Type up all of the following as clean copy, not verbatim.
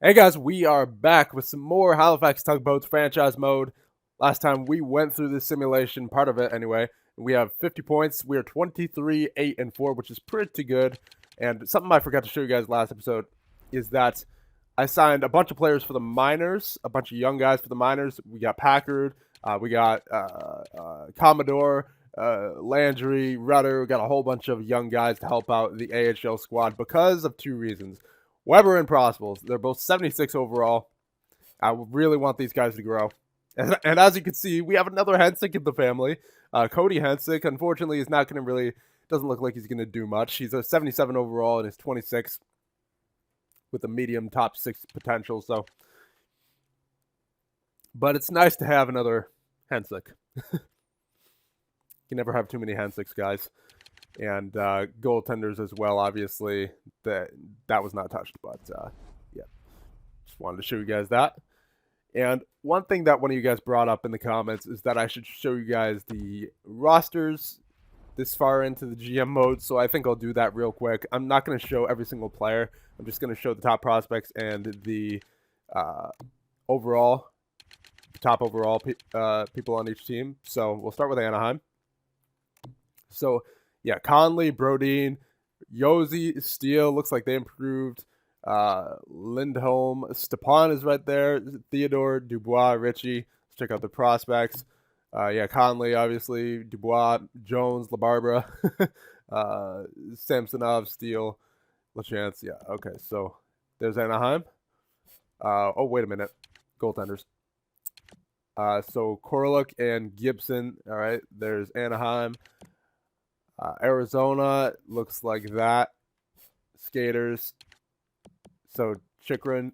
Hey guys, we are back with some more Halifax Tugboats franchise mode. Last time we went through this simulation, part of it anyway. We have 50 points. We are 23, 8, and 4, which is pretty good. And something I forgot to show you guys last episode is that I signed a bunch of players for the minors, a bunch of young guys for the minors. We got Packard, we got Commodore, Landry, Rudder. We got a whole bunch of young guys to help out the AHL squad because of two reasons. Weber and Prosper's, they're both 76 overall. I really want these guys to grow. And as you can see, we have another Hensick in the family. Cody Hensick, unfortunately, is not going to really, doesn't look like he's going to do much. He's a 77 overall and is 26 with a medium top 6 potential. So, but it's nice to have another Hensick. You can never have too many Hensicks, guys. And goaltenders as well, obviously. That was not touched, but yeah. Just wanted to show you guys that. And one thing that one of you guys brought up in the comments is that I should show you guys the rosters this far into the GM mode, so I think I'll do that real quick. I'm not going to show every single player. I'm just going to show the top prospects and the top overall people on each team. So we'll start with Anaheim. So yeah, Conley, Brodin, Josi, Steele, looks like they improved. Lindholm, Stepan is right there. Theodore, Dubois, Ritchie. Let's check out the prospects. Yeah, Conley, obviously. Dubois, Jones, LaBarbera, Samsonov, Steele, LaChance. Yeah, okay, so there's Anaheim. Oh, wait a minute. Goaltenders. So Korlick and Gibson. All right, there's Anaheim. Arizona looks like that. Skaters. So Chikrin.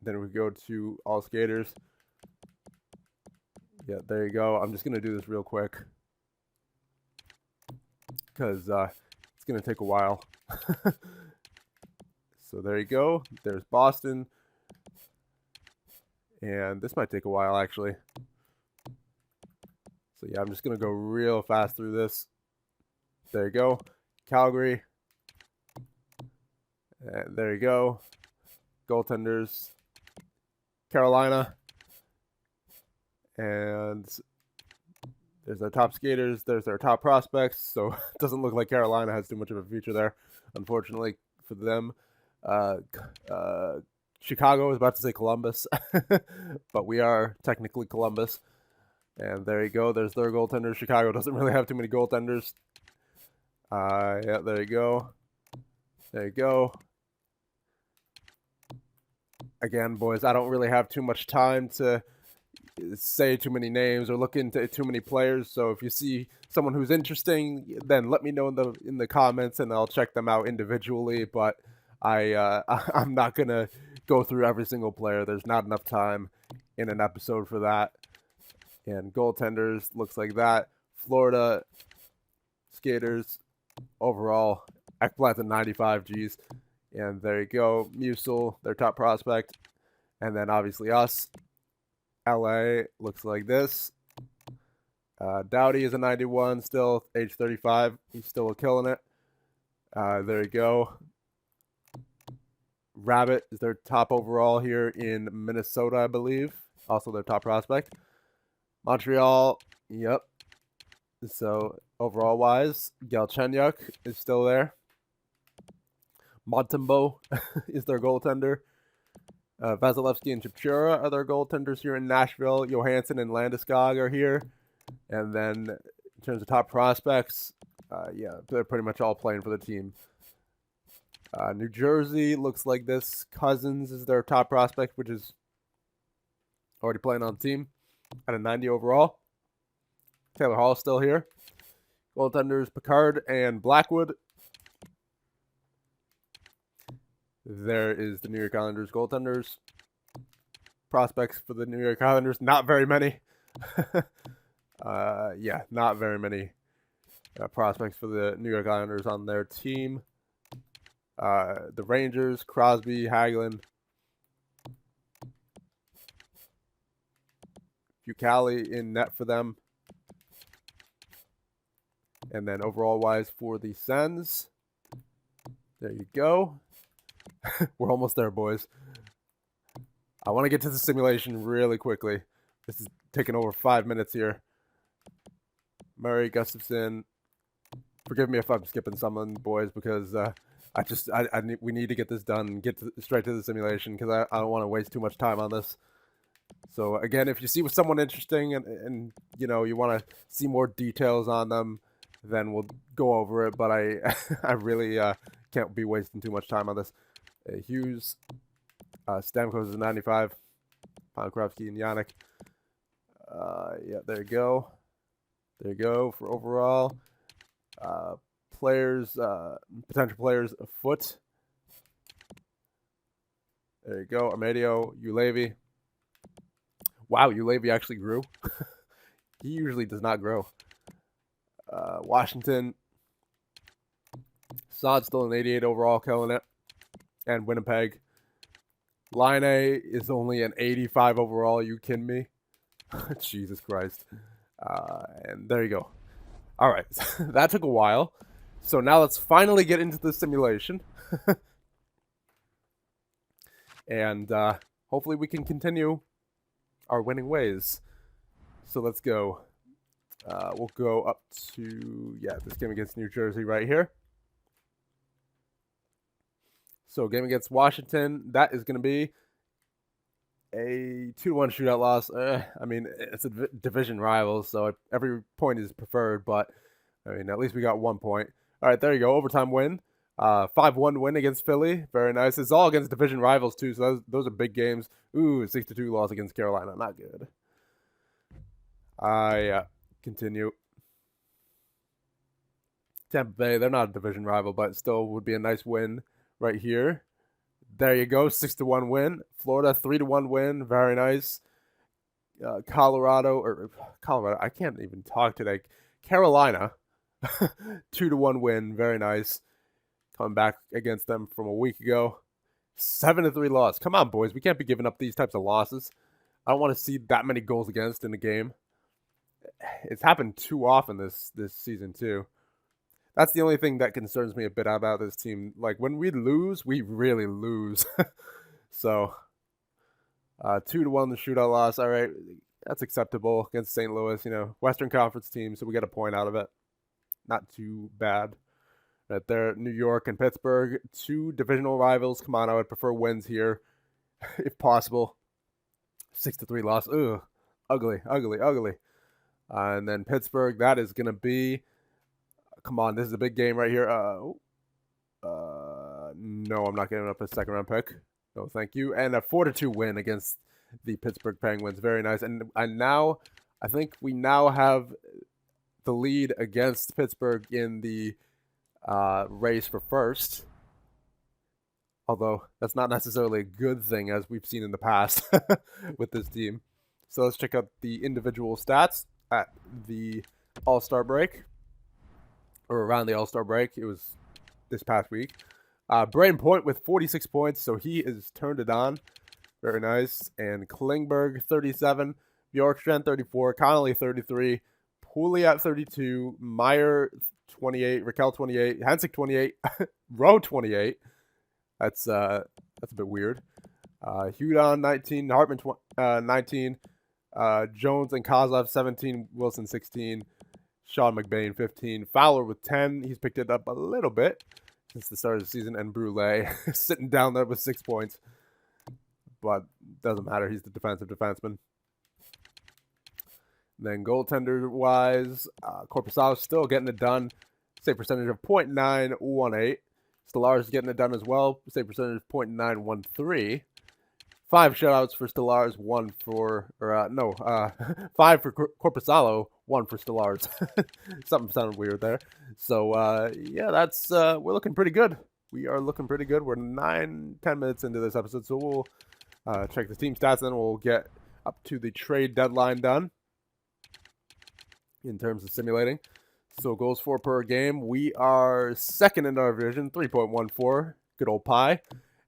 Then we go to all skaters. Yeah, there you go. I'm just going to do this real quick because it's going to take a while. So there you go. There's Boston. And this might take a while, actually. So yeah, I'm just going to go real fast through this. There you go. Calgary. And there you go. Goaltenders. Carolina. And there's our top skaters. There's our top prospects. So it doesn't look like Carolina has too much of a future there, unfortunately, for them. Chicago, I was about to say Columbus, but we are technically Columbus. And there you go. There's their goaltenders. Chicago doesn't really have too many goaltenders. Yeah, there you go. There you go. Again, boys, I don't really have too much time to say too many names or look into too many players. So if you see someone who's interesting, then let me know in the comments, and I'll check them out individually. But I'm not gonna go through every single player. There's not enough time in an episode for that. And goaltenders looks like that. Florida skaters overall. Ekblad at 95 Gs. And there you go. Musil, their top prospect. And then obviously us. LA looks like this. Doughty is a 91 still, age 35. He's still killing it. There you go. Rabbit is their top overall here in Minnesota, I believe. Also their top prospect. Montreal, yep. So overall wise, Galchenyuk is still there. Montembeault is their goaltender. Vasilevsky and Chipchura are their goaltenders here in Nashville. Johansson and Landeskog are here. And then in terms of top prospects, yeah, they're pretty much all playing for the team. New Jersey looks like this. Cousins is their top prospect, which is already playing on the team at a 90 overall. Taylor Hall still here. Goaltenders Picard and Blackwood. There is the New York Islanders goaltenders. Prospects for the New York Islanders, not very many. Yeah, not very many prospects for the New York Islanders on their team. The Rangers, Crosby, Hagelin. Fucali in net for them. And then overall wise for the Sens, there you go. We're almost there, boys. I want to get to the simulation really quickly. This is taking over 5 minutes here. Murray, Gustafson. Forgive me if I'm skipping someone, boys, because we need to get this done and get straight to the simulation because I don't want to waste too much time on this. So again, if you see someone interesting and you know you want to see more details on them, then we'll go over it. But I really can't be wasting too much time on this. Hughes, Stamkos is 95, Ponkrowski and Yannick. Yeah, there you go. There you go for overall. Players, potential players, a foot. There you go. Amadio, Ulevi. Wow, Ulevi actually grew. He usually does not grow. Washington. Sod still an 88 overall, killing it. And Winnipeg. Line A is only an 85 overall. Are you kidding me? Jesus Christ. And there you go. All right. That took a while. So now let's finally get into the simulation. And hopefully we can continue our winning ways. So let's go. We'll go up to, yeah, this game against New Jersey right here. So game against Washington, that is going to be a 2-1 shootout loss. I mean, it's a division rival, so every point is preferred, but I mean, at least we got 1 point. All right, there you go. Overtime win. 5-1 win against Philly. Very nice. It's all against division rivals, too, so those are big games. Ooh, 6-2 loss against Carolina. Not good. Yeah, continue. Tampa Bay, they're not a division rival, but still would be a nice win right here. There you go, 6-1 win. Florida, 3-1 win. Very nice. Colorado, I can't even talk today. Carolina, 2-1 win. Very nice. Coming back against them from a week ago. 7-3 loss. Come on, boys. We can't be giving up these types of losses. I don't want to see that many goals against in a game. It's happened too often this season, too. That's the only thing that concerns me a bit about this team. Like, when we lose, we really lose. So, 2-1 the shootout loss. All right, that's acceptable against St. Louis. You know, Western Conference team, so we get a point out of it. Not too bad. Right there, New York and Pittsburgh, 2 divisional rivals. Come on, I would prefer wins here, if possible. 6-3 loss. Ugh, ugly. And then Pittsburgh, that is going to be... Come on, this is a big game right here. No, I'm not giving up a second-round pick. No, thank you. And a 4-2 win against the Pittsburgh Penguins. Very nice. And now, I think we now have the lead against Pittsburgh in the race for first. Although, that's not necessarily a good thing, as we've seen in the past with this team. So let's check out the individual stats at the All-Star break. Or around the All-Star break. It was this past week. Braden Point with 46 points, so he has turned it on. Very nice. And Klingberg, 37. Bjorkstrand, 34. Connolly, 33. Pouliot, 32. Meyer, 28. Raquel, 28. Hansik, 28. Rowe, 28. That's a bit weird. Hudon, 19. Hartman, 19. Jones and Kozlov, 17. Wilson, 16. Sean McBain, 15. Fowler with 10. He's picked it up a little bit since the start of the season. And Brule sitting down there with 6 points. But doesn't matter. He's the defensive defenseman. Then goaltender-wise, Korpisalo still getting it done. Save percentage of .918. Stellaris getting it done as well. Save percentage of .913. 5 shutouts for Stellaris, 1 for, 5 for Korpisalo, 1 for Stellaris. Something sounded weird there. So, yeah, that's, we're looking pretty good. We are looking pretty good. We're 9-10 minutes into this episode, so we'll check the team stats, and then we'll get up to the trade deadline done in terms of simulating. So, goals for per game, we are second in our division, 3.14, good old pie.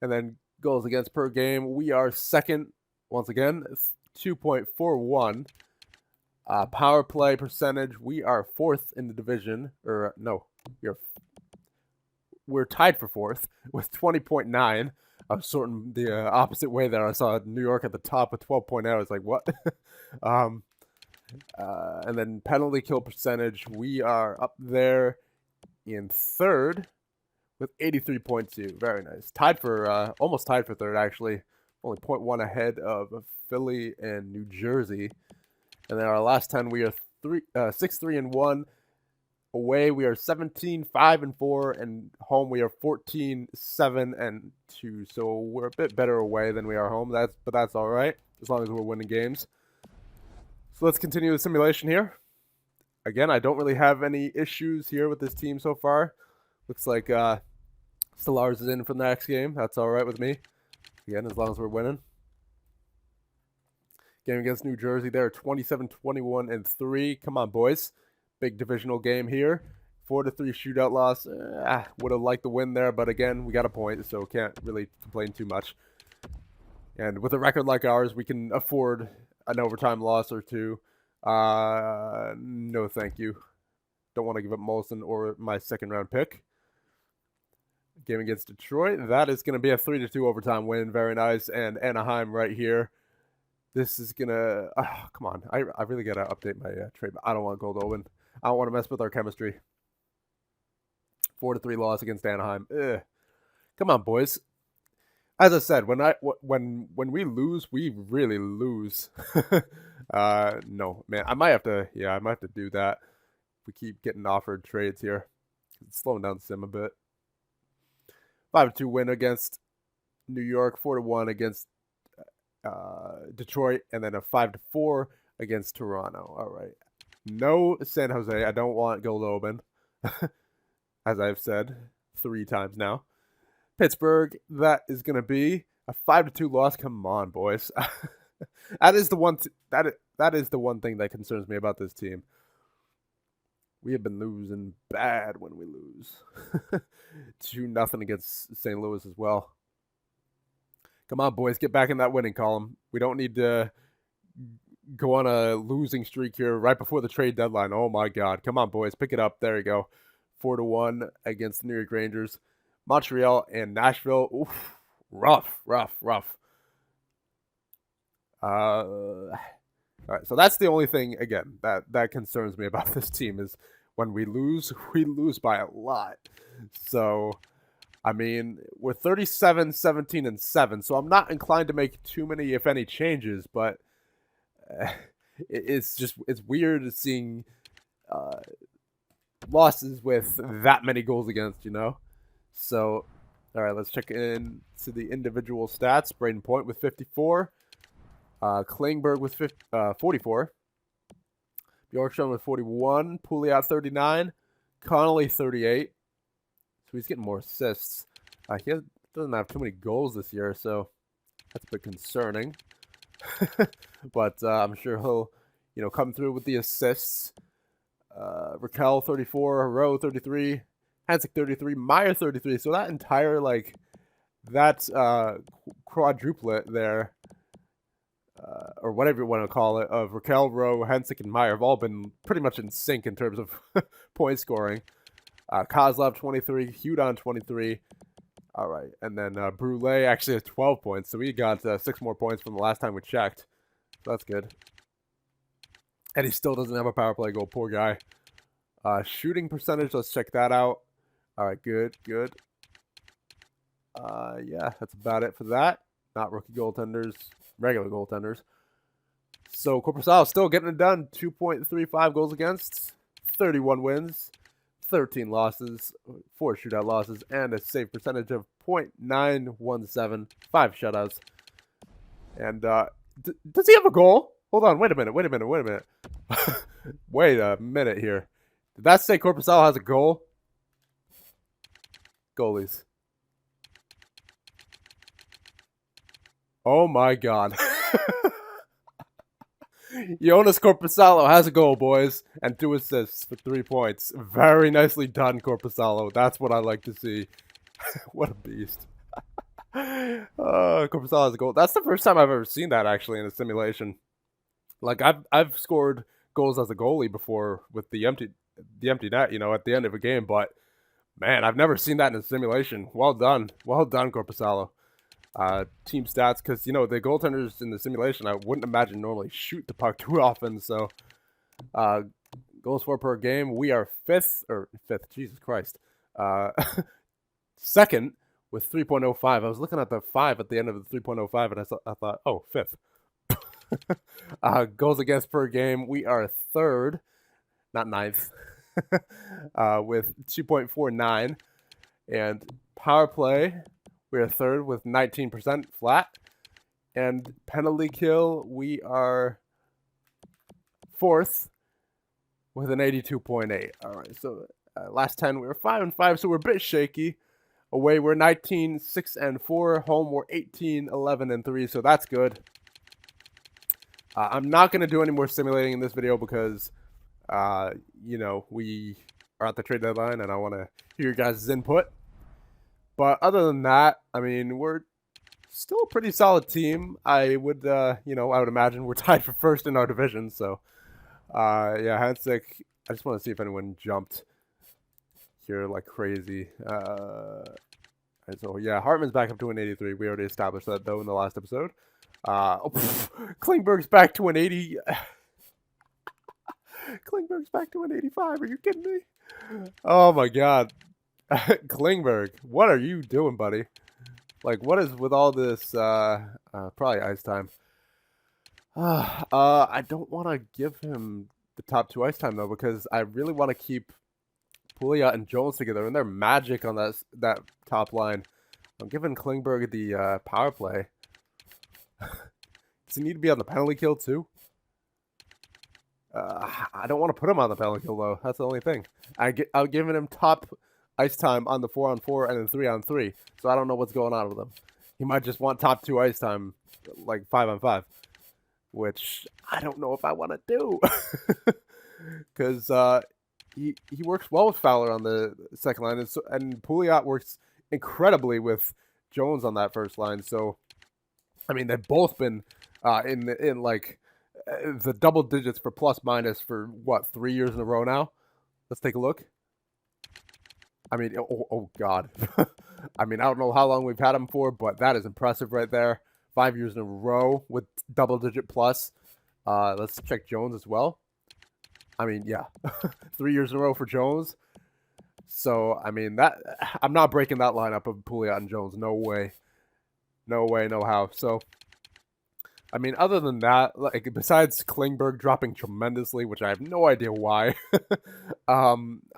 And then goals against per game, we are second once again, 2.41. Power play percentage, we are 4th in the division, or no, we're tied for 4th with 20.9. I was sorting the opposite way there. I saw New York at the top with 12.8. I was like, what? And then penalty kill percentage, we are up there in 3rd with 83.2. Very nice. Tied for, almost tied for 3rd, actually. Only 0.1 ahead of Philly and New Jersey. And then our last 10, we are 6-3-1. Away, we are 17-5-4, and home we are 14-7-2. So we're a bit better away than we are home. But that's all right as long as we're winning games. So let's continue the simulation here. Again, I don't really have any issues here with this team so far. Looks like Stellars is in for the next game. That's all right with me. Again, as long as we're winning. Game against New Jersey there, 27-21-3. Come on, boys. Big divisional game here. 4-3 shootout loss. Would have liked the win there, but again, we got a point, so can't really complain too much. And with a record like ours, we can afford an overtime loss or two. No, thank you. Don't want to give up Molson or my 2nd round pick. Game against Detroit. That is going to be a 3-2 overtime win. Very nice. And Anaheim right here. This is going to... come on. I really got to update my trade. I don't want gold open. I don't want to mess with our chemistry. 4-3 loss against Anaheim. Ugh. Come on, boys. As I said, when we lose, we really lose. No, man. I might have to do that. We keep getting offered trades here. It's slowing down the sim a bit. 5-2 win against New York, 4-1 against Detroit, and then a 5-4 against Toronto. All right. No San Jose. I don't want Goldobin, as I've said 3 times now. Pittsburgh, that is going to be a 5-2 loss. Come on, boys. That is the one. That is the one thing that concerns me about this team. We have been losing bad when we lose. 2-0 against St. Louis as well. Come on, boys, get back in that winning column. We don't need to go on a losing streak here right before the trade deadline. Oh my God! Come on, boys, pick it up. There you go. 4-1 against the New York Rangers. Montreal and Nashville. Oof, rough. All right, so that's the only thing, again, that concerns me about this team is when we lose by a lot. So, I mean, we're 37-17-7, so I'm not inclined to make too many, if any, changes, but it's weird seeing losses with that many goals against, you know? So, all right, let's check in to the individual stats. Braden Point with 54. Klingberg with 44. Bjorkström with 41. Pouliot 39. Connolly 38. So he's getting more assists. He doesn't have too many goals this year, so that's a bit concerning. But I'm sure he'll, come through with the assists. Raquel 34. Rowe 33. Hansik 33. Meyer 33. So that entire, quadruplet there, or whatever you want to call it, of Raquel, Rowe, Hensick, and Meyer have all been pretty much in sync in terms of point scoring. Kozlov 23, Hudon 23. All right, and then Brule actually has 12 points, so we got 6 more points from the last time we checked. So that's good. And he still doesn't have a power play goal, poor guy. Shooting percentage, let's check that out. All right, good. Yeah, that's about it for that. Not rookie goaltenders, regular goaltenders. So Korpisalo still getting it done. 2.35 goals against, 31 wins, 13 losses, 4 shootout losses, and a save percentage of .917, 5 shutouts. And does he have a goal? Hold on, wait a minute. Wait a minute here. Did that say Korpisalo has a goal? Goalies. Oh my God. Jonas Korpisalo has a goal, boys, and 2 assists for 3 points. Very nicely done, Korpisalo. That's what I like to see. What a beast. Korpisalo has a goal. That's the first time I've ever seen that, actually, in a simulation. Like, I've scored goals as a goalie before with the empty net, at the end of a game, but Man, I've never seen that in a simulation. Well done. Well done, Korpisalo. Team stats, because, you know, the goaltenders in the simulation, I wouldn't imagine normally shoot the puck too often. So, goals for per game, we are fifth, Jesus Christ. Second with 3.05. I was looking at the 5 at the end of the 3.05, and I thought, oh, fifth. Goals against per game, we are third, not ninth, with 2.49. And power play, we are third with 19% flat. And penalty kill, we are fourth with an 82.8. All right, so last 10, we were 5-5, so we're a bit shaky. Away, we're 19-6-4. Home, we're 18-11-3, so that's good. I'm not going to do any more simulating in this video because, you know, we are at the trade deadline and I want to hear your guys' input. But other than that, I mean, we're still a pretty solid team. I would, you know, I would imagine we're tied for first in our division. So, yeah, Hansick, I just want to see if anyone jumped here like crazy. And so, yeah, Hartman's back up to an 83. We already established that, though, in the last episode. Klingberg's back to an 80. Klingberg's back to an 85. Are you kidding me? Oh, my God. Klingberg, what are you doing, buddy? Like, what is with all this, probably ice time. I don't want to give him the top 2 ice time, though, because I really want to keep Pouliot and Jones together, and they're magic on that top line. I'm giving Klingberg the power play. Does he need to be on the penalty kill, too? I don't want to put him on the penalty kill, though. That's the only thing. I'm giving him top ice time on the 4-on-4 and then 3-on-3. So I don't know what's going on with him. He might just want top 2 ice time, like 5-on-5. Which I don't know if I want to do. Because he works well with Fowler on the second line. And Pouliot works incredibly with Jones on that first line. So, I mean, they've both been in like the double digits for plus minus for what, 3 years in a row now? Let's take a look. I mean, oh God. I mean, I don't know how long we've had him for, but that is impressive right there. 5 years in a row with double digit plus. Let's check Jones as well. I mean, yeah, 3 years in a row for Jones. So, I mean, I'm not breaking that lineup of Pouliot and Jones. No way. No way, no how. So, I mean, other than that, like, besides Klingberg dropping tremendously, which I have no idea why. I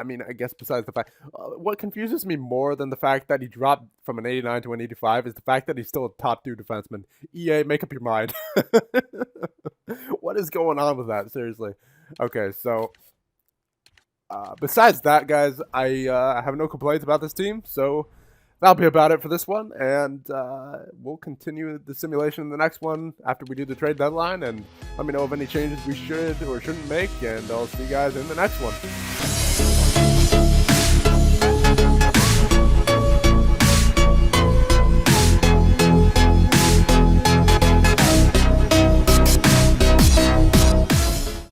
mean, I guess besides the fact, what confuses me more than the fact that he dropped from an 89 to an 85 is the fact that he's still a top 2 defenseman. EA, make up your mind. What is going on with that? Seriously. Okay, so besides that, guys, I have no complaints about this team, so that'll be about it for this one, and we'll continue the simulation in the next one after we do the trade deadline, and let me know of any changes we should or shouldn't make, and I'll see you guys in the next one.